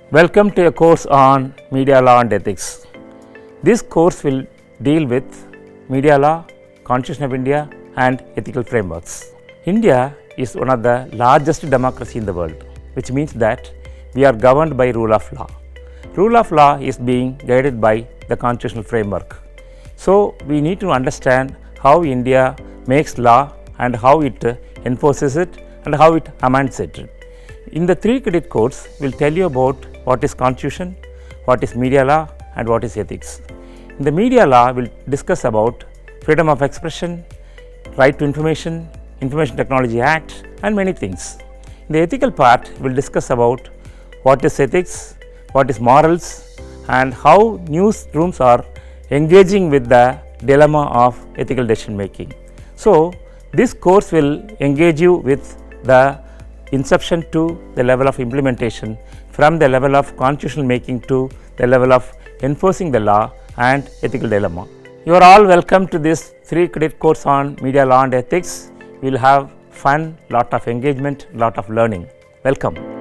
Welcome to a course on Media Law and Ethics. This course will deal with media law, Constitution of India and ethical frameworks. India is one of the largest democracy in the world, which means that we are governed by rule of law. Rule of law is being guided by the constitutional framework. So, we need to understand how India makes law and how it enforces it and how it amends it. In the 3 credit course, we will tell you about what is constitution, what is media law and what is ethics. In the media law, we will discuss about freedom of expression, right to information, Information Technology Act and many things. In the ethical part, we will discuss about what is ethics, what is morals and how newsrooms are engaging with the dilemma of ethical decision making. So, this course will engage you with the inception to the level of implementation, from the level of constitutional making to the level of enforcing the law and ethical dilemma. You are all welcome to this 3 credit course on media law and ethics. We will have fun, lot of engagement, lot of learning. Welcome.